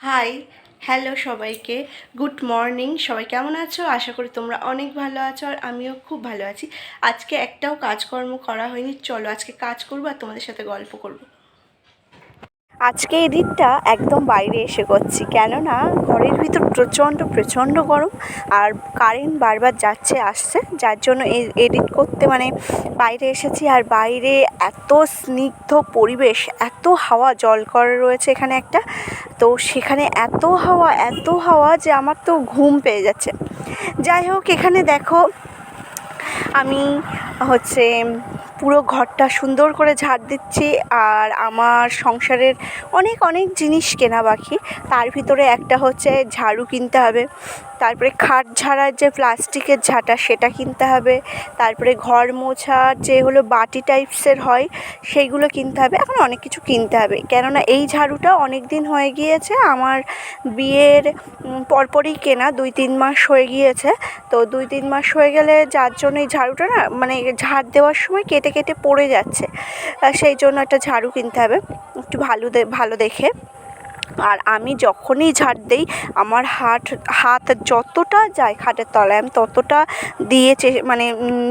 High, hello সবাইকে। Good morning. সবাই কেমন আছো? আশা করি তোমরা অনেক ভালো আছো আর আমিও খুব ভালো আছি। আজকে একটাও কাজকর্ম করা হয়নি। চলো আজকে কাজ করবো আর তোমাদের সাথে গল্প করবো। আজকে এডিটটা একদম বাইরে এসে করছি, কেননা ঘরের ভিতর প্রচণ্ড গরম আর কারেন্ট বারবার যাচ্ছে আসছে, যার জন্য এডিট করতে বাইরে এসেছি। আর বাইরে এত স্নিগ্ধ পরিবেশ, এত হাওয়া, জল করে রয়েছে এখানে একটা, তো সেখানে এত হাওয়া যে আমার তো ঘুম পেয়ে যাচ্ছে। যাই হোক, এখানে দেখো আমি পুরো ঘরটা সুন্দর করে ঝাড় দিচ্ছি। আর আমার সংসারের অনেক জিনিস কেনা বাকি, তার ভিতরে একটা হচ্ছে ঝাড়ু কিনতে হবে, তারপরে খাট ঝাড়ার যে প্লাস্টিকের ঝাঁটা সেটা কিনতে হবে, তারপরে ঘর মোছার যে হলো বাটি টাইপসের হয় সেইগুলো কিনতে হবে। এখন অনেক কিছু কিনতে হবে, কেননা এই ঝাড়ুটা অনেক দিন হয়ে গিয়েছে, আমার বিয়ের পরপরই কেনা, 2-3 মাস হয়ে গিয়েছে। তো 2-3 মাস হয়ে গেলে যার জন্য এই ঝাড়ুটা না ঝাড় দেওয়ার সময় কেটে পড়ে যাচ্ছে, সেই জন্য একটা ঝাড়ু কিনতে হবে একটু ভালো দেখে। আর আমি যখনই ঝাড় দিই আমার হাত যতটা যায় খাটের তলায় আমি ততটা দিয়ে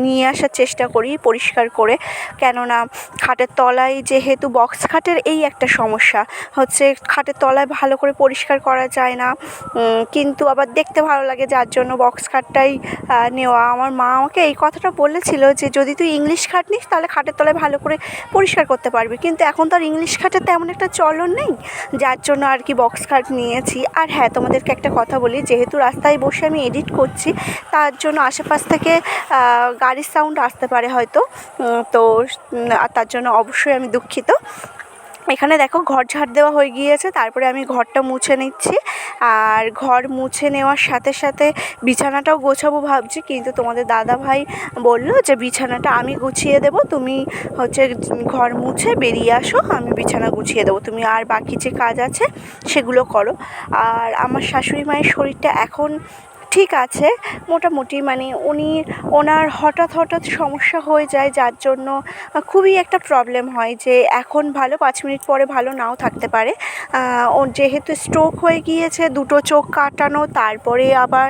নিয়ে আসার চেষ্টা করি পরিষ্কার করে, কেননা খাটের তলায় যেহেতু বক্স খাটের এই একটা সমস্যা হচ্ছে, খাটের তলায় ভালো করে পরিষ্কার করা যায় না, কিন্তু আবার দেখতে ভালো লাগে, যার জন্য বক্স খাটটাই নেওয়া। আমার মা আমাকে এই কথাটা বলেছিল যে যদি তুই ইংলিশ খাট নিস তাহলে খাটের তলায় ভালো করে পরিষ্কার করতে পারবি, কিন্তু এখন তো আর ইংলিশ খাটের তেমন একটা চলন নেই, যার জন্য আর কি বক্স খাট নিয়েছি। আর হ্যাঁ, তোমাদেরকে একটা কথা বলি, যেহেতু রাস্তায় বসে আমি এডিট করছি তার জন্য আশেপাশ থেকে গাড়ির সাউন্ড আসতে পারে হয়তো, তো তার জন্য অবশ্যই আমি দুঃখিত। এখানে দেখো ঘর ঝাড় দেওয়া হয়ে গিয়েছে, তারপরে আমি ঘরটা মুছে নিচ্ছি। আর ঘর মুছে নেওয়ার সাথে সাথে বিছানাটাও গোছাবো ভাবছি, কিন্তু তোমাদের দাদাভাই বললো যে বিছানাটা আমি গুছিয়ে দেবো, তুমি ঘর মুছে বেরিয়ে আসো, আমি বিছানা গুছিয়ে দেবো, তুমি আর বাকি যে কাজ আছে সেগুলো করো। আর আমার শাশুড়ি মায়ের শরীরটা এখন ঠিক আছে মোটামুটি, ওনার হঠাৎ সমস্যা হয়ে যায়, যার জন্য খুবই একটা প্রবলেম হয় যে এখন ভালো, 5 মিনিট পরে ভালো নাও থাকতে পারে। ওর যেহেতু স্ট্রোক হয়ে গিয়েছে, 2টো চোখ কাটানো, তারপরে আবার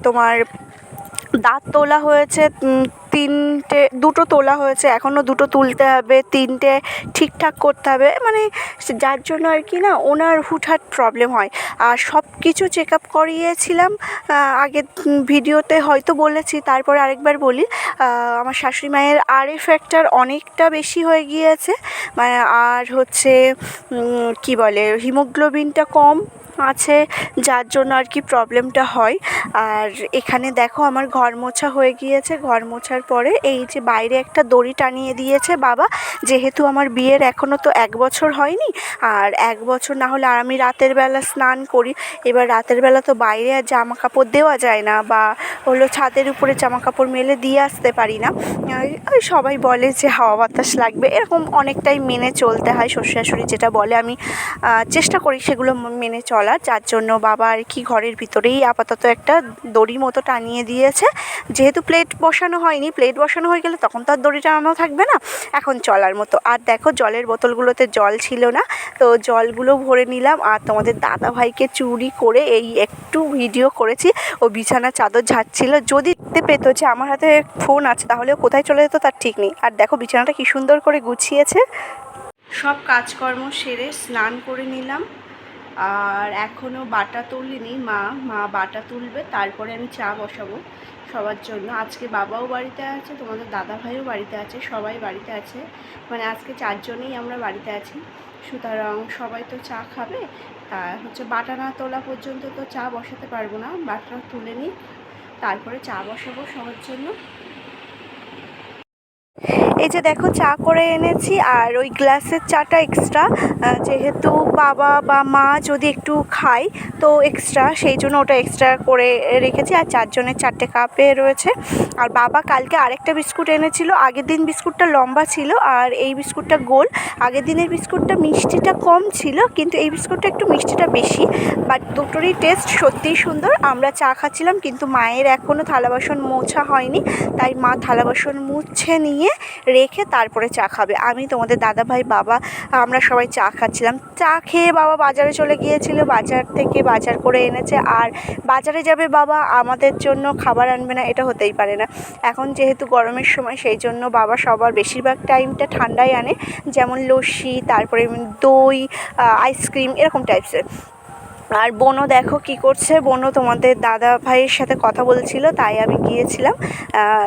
তোমার দাঁত তোলা হয়েছে, 2টো তোলা হয়েছে, এখনও 2টো তুলতে হবে, 3টে ঠিকঠাক করতে হবে, যার জন্য আর কি না ওনার হুটহাট প্রবলেম হয়। আর সব কিছু চেক আপ করিয়েছিলাম, আগের ভিডিওতে হয়তো বলেছি, তারপরে আরেকবার বলি, আমার শাশুড়ি মায়ের আরএ ফ্যাক্টর অনেকটা বেশি হয়ে গিয়েছে, আর কি বলে হিমোগ্লোবিনটা কম আছে, যার জন্য আর কি প্রবলেমটা হয়। আর এখানে দেখো আমার ঘর মোছা হয়ে গিয়েছে, ঘর মোছার পরে এই যে বাইরে একটা দড়ি টানিয়ে দিয়েছে বাবা, যেহেতু আমার বিয়ের এখনও তো 1 বছর হয়নি, আর 1 বছর না হলে, আর আমি রাতের বেলা স্নান করি, এবার রাতের বেলা তো বাইরে আর জামা কাপড় দেওয়া যায় না, বা ছাদের উপরে জামা কাপড় মেলে দিয়ে আসতে পারি না, সবাই বলে যে হাওয়া বাতাস লাগবে, এরকম অনেকটাই মেনে চলতে হয়, শ্বশুর শাশুড়ি যেটা বলে আমি চেষ্টা করি সেগুলো মেনে চলার, যার জন্য বাবা আর কি ঘরের ভিতরেই আপাতত একটা দড়ি মতো টানিয়ে দিয়েছে, যেহেতু প্লেট বসানো হয়নি, প্লেট বসানো হয়ে গেলে তখন তো আর দড়ি টানানো থাকবে না, এখন চলার মতো। আর দেখো জলের বোতলগুলোতে জল ছিল না, তো জলগুলো ভরে নিলাম। আর তোমাদের দাদাভাইকে চুরি করে এই একটু ভিডিও করেছি, ও বিছানা চাদর ঝাড়ছিল, যদি দেখতে পেতো যে আমার হাতে ফোন আছে তাহলে কোথায় চলে যেত তার ঠিক নেই। আর দেখো বিছানাটা কি সুন্দর করে গুছিয়েছে। সব কাজকর্ম সেরে স্নান করে নিলাম, আর এখনও বাটা তুলিনি, মা বাটা তুলবে, তারপরে আমি চা বসাবো সবার জন্য। আজকে বাবাও বাড়িতে আছে, তোমাদের দাদাভাইও বাড়িতে আছে, সবাই বাড়িতে আছে, আজকে 4 জনেই আমরা বাড়িতে আছি, সুতরাং সবাই তো চা খাবে, তা বাটা না তোলা পর্যন্ত তো চা বসাতে পারবো না, বাটা তুলে নিই তারপরে চা বসাবো সবার জন্য। এই যে দেখো চা করে এনেছি, আর ওই গ্লাসের চাটা এক্সট্রা, যেহেতু বাবা বা মা যদি একটু খায় তো এক্সট্রা, সেই জন্য ওটা এক্সট্রা করে রেখেছি। আর 4 জনের 4টে কাপে রয়েছে। আর বাবা কালকে আরেকটা বিস্কুট এনেছিল, আগের দিন বিস্কুটটা লম্বা ছিল আর এই বিস্কুটটা গোল, আগের দিনের বিস্কুটটা মিষ্টিটা কম ছিল, কিন্তু এই বিস্কুটটা একটু মিষ্টিটা বেশি, বাট দুটোরই টেস্ট সত্যিই সুন্দর। আমরা চা খাচ্ছিলাম, কিন্তু মায়ের এখনও থালা বাসন মোছা হয়নি, তাই মা থালা বাসন মুছে নিয়ে রেখে তারপরে চা খাবে। আমি, তোমাদের দাদাভাই, বাবা, আমরা সবাই চা খাচ্ছিলাম। চা খেয়ে বাবা বাজারে চলে গিয়েছিল, বাজার থেকে বাজার করে এনেছে। আর বাজারে যাবে বাবা, আমাদের জন্য খাবার আনবে না, এটা হতেই পারে না। এখন যেহেতু গরমের সময়, সেই জন্য বাবা সবার বেশিরভাগ টাইমটা ঠান্ডাই আনে, যেমন লস্যি, তারপরে দই, আইসক্রিম, এরকম টাইপসের। আর বোনও দেখো কি করছে, বোনও তোমাদের দাদা ভাইয়ের সাথে কথা বলছিল, তাই আমি গিয়েছিলাম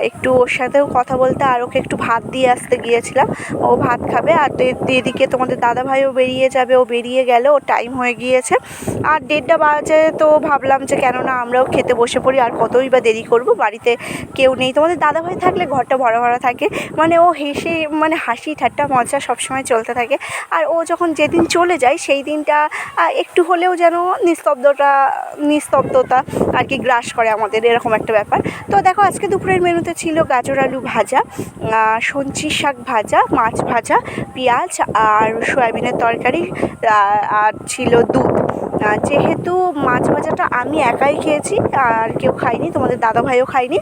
একটু ওর সাথেও কথা বলতে, আর ওকে একটু ভাত দিয়ে আসতে গিয়েছিলাম। ও ভাত খাবে। আর এদিকে তোমাদের দাদা ভাইও বেরিয়ে যাবে, ও বেরিয়ে গেল, ওর টাইম হয়ে গিয়েছে। আর 1:30 বাজে, তো ভাবলাম যে কেননা আমরাও খেতে বসে পড়ি, আর কতই বা দেরি করব, বাড়িতে কেউ নেই। তোমাদের দাদা ভাই থাকলে ঘরটা ভরা ভরা থাকে, মানে ও হেসে, মানে হাসি ঠাট্টা মজা সবসময় চলতে থাকে। আর ও যখন যেদিন চলে যায়, সেই দিনটা একটু হলেও যেন নিস্তব্ধতা আর কি গ্রাস করে আমাদের, এরকম একটা ব্যাপার। তো দেখো, আজকে দুপুরের মেনুতে ছিল গাজর আলু ভাজা, সঞ্চি শাক ভাজা, মাছ ভাজা, পেঁয়াজ আর সয়াবিনের তরকারি, আর ছিল দুধ। যেহেতু মাছ ভাজাটা আমি একাই খেয়েছি, আর কেউ খায়নি, তোমাদের দাদাভাইও খায়নি,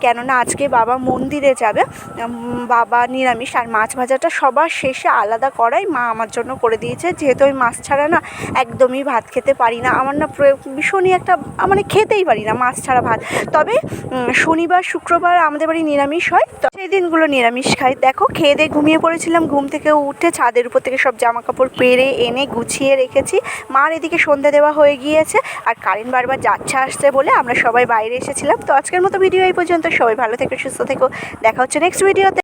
কেননা আজকে বাবা মন্দিরে যাবে, বাবা নিরামিষ। আর মাছ ভাজাটা সবার শেষে আলাদা করাই মা আমার জন্য করে দিয়েছে, যেহেতু আমি মাছ ছাড়া না একদমই ভাত খেতে পারি না। আমার না ভীষণই একটা, মানে খেতেই পারি না মাছ ছাড়া ভাত। তবে শনিবার শুক্রবার আমাদের বাড়ি নিরামিষ হয়, তো সেই দিনগুলো নিরামিষ খাই। দেখো, খেয়ে দিয়ে ঘুমিয়ে পড়েছিলাম, ঘুম থেকে উঠে ছাদের উপর থেকে সব জামা কাপড় পেরে এনে গুছিয়ে রেখেছি। মার এদিকে সন্ধ্যা দেওয়া হয়ে গিয়েছে, আর কারেন্ট বারবার যাচ্ছে আসছে বলে আমরা সবাই বাইরে এসেছিলাম। তো আজকের মতো ভিডিও এই পর্যন্ত। সবাই ভালো থেকো, সুস্থ থেকো, দেখা হচ্ছে নেক্সট ভিডিওতে।